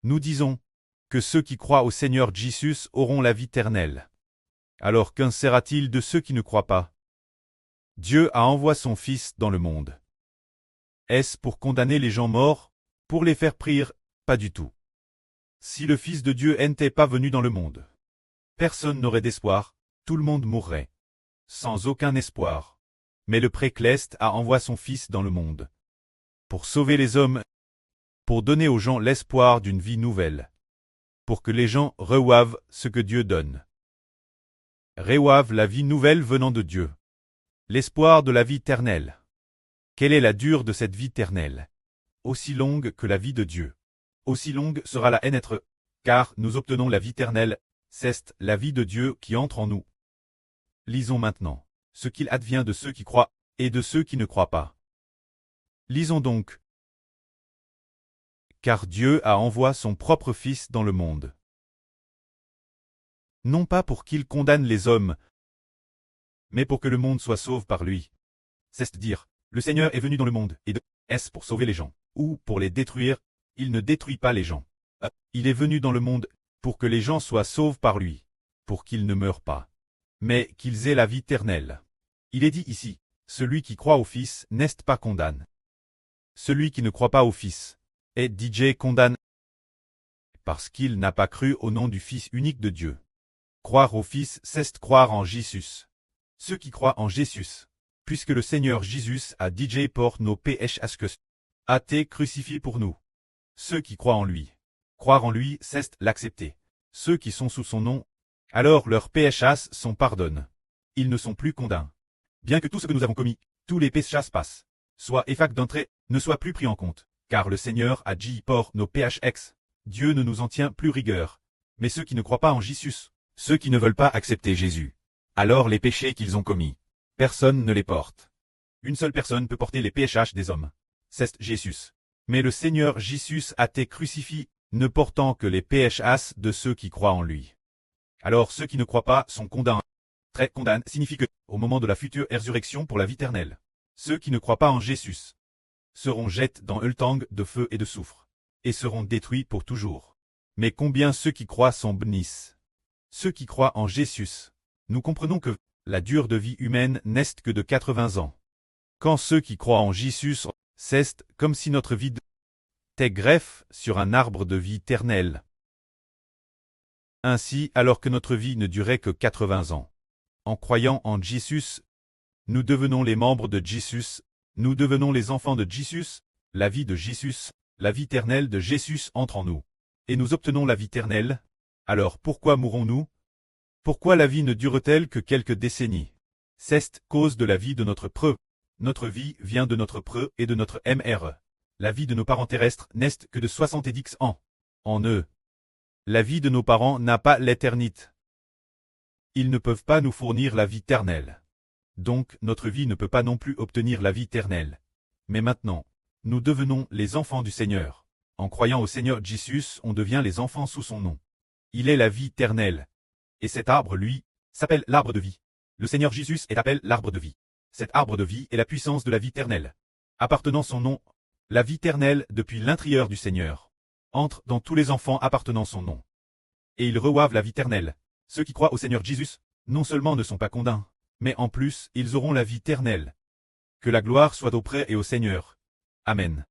Nous disons que ceux qui croient au Seigneur Jésus auront la vie éternelle. Alors qu'en sera-t-il de ceux qui ne croient pas? Dieu a envoyé son Fils dans le monde. Est-ce pour condamner les gens morts, pour les faire prier? Pas du tout. Si le Fils de Dieu n'était pas venu dans le monde, personne n'aurait d'espoir, tout le monde mourrait. Sans aucun espoir. Mais le Précleste a envoyé son Fils dans le monde. Pour sauver les hommes, pour donner aux gens l'espoir d'une vie nouvelle. Pour que les gens reçoivent ce que Dieu donne. Reçoivent la vie nouvelle venant de Dieu. L'espoir de la vie éternelle. Quelle est la durée de cette vie éternelle? Aussi longue que la vie de Dieu. Aussi longue sera la haine être, car nous obtenons la vie éternelle, c'est la vie de Dieu qui entre en nous. Lisons maintenant ce qu'il advient de ceux qui croient et de ceux qui ne croient pas. Lisons donc. Car Dieu a envoyé son propre Fils dans le monde. Non pas pour qu'il condamne les hommes, mais pour que le monde soit sauvé par lui. C'est-à-dire, le Seigneur est venu dans le monde, et est-ce pour sauver les gens, ou pour les détruire? Il ne détruit pas les gens. Il est venu dans le monde pour que les gens soient sauvés par lui, pour qu'ils ne meurent pas, mais qu'ils aient la vie éternelle. Il est dit ici, celui qui croit au Fils n'est pas condamné. Celui qui ne croit pas au Fils est DJ condamné, parce qu'il n'a pas cru au nom du Fils unique de Dieu. Croire au Fils, c'est croire en Jésus. Ceux qui croient en Jésus, puisque le Seigneur Jésus a DJ pour nos péchés a été crucifié pour nous. Ceux qui croient en lui. Croire en lui, c'est l'accepter. Ceux qui sont sous son nom, alors leurs péchés sont pardonnés. Ils ne sont plus condamnés. Bien que tout ce que nous avons commis, tous les péchés passent, soit effac d'entrée, ne soit plus pris en compte, car le Seigneur a dit pour nos péchés. Dieu ne nous en tient plus rigueur. Mais ceux qui ne croient pas en Jésus, ceux qui ne veulent pas accepter Jésus, alors les péchés qu'ils ont commis, personne ne les porte. Une seule personne peut porter les péchés des hommes. C'est Jésus. Mais le Seigneur Jésus a été crucifié, ne portant que les péchés de ceux qui croient en lui. Alors ceux qui ne croient pas sont condamnés. Très condamnés signifie que, au moment de la future résurrection pour la vie éternelle, ceux qui ne croient pas en Jésus seront jetés dans le tank de feu et de soufre, et seront détruits pour toujours. Mais combien ceux qui croient sont bénis? Ceux qui croient en Jésus. Nous comprenons que la durée de vie humaine n'est que de 80 ans. Quand ceux qui croient en Jésus, c'est comme si notre vie était greffe sur un arbre de vie éternelle. Ainsi, alors que notre vie ne durait que 80 ans. En croyant en Jésus, nous devenons les membres de Jésus, nous devenons les enfants de Jésus, la vie de Jésus, la vie éternelle de Jésus entre en nous. Et nous obtenons la vie éternelle. Alors pourquoi mourrons-nous? Pourquoi la vie ne dure-t-elle que quelques décennies? C'est cause de la vie de notre preux. Notre vie vient de notre preux et de notre MRE. La vie de nos parents terrestres n'est que de 70 ans. En eux. La vie de nos parents n'a pas l'éternité. Ils ne peuvent pas nous fournir la vie éternelle. Donc notre vie ne peut pas non plus obtenir la vie éternelle. Mais maintenant, nous devenons les enfants du Seigneur. En croyant au Seigneur Jésus, on devient les enfants sous son nom. Il est la vie éternelle. Et cet arbre, lui, s'appelle l'arbre de vie. Le Seigneur Jésus est appelé l'arbre de vie. Cet arbre de vie est la puissance de la vie éternelle. Appartenant son nom, la vie éternelle depuis l'intérieur du Seigneur, entre dans tous les enfants appartenant son nom. Et ils reçoivent la vie éternelle. Ceux qui croient au Seigneur Jésus, non seulement ne sont pas condamnés, mais en plus, ils auront la vie éternelle. Que la gloire soit auprès et au Seigneur. Amen.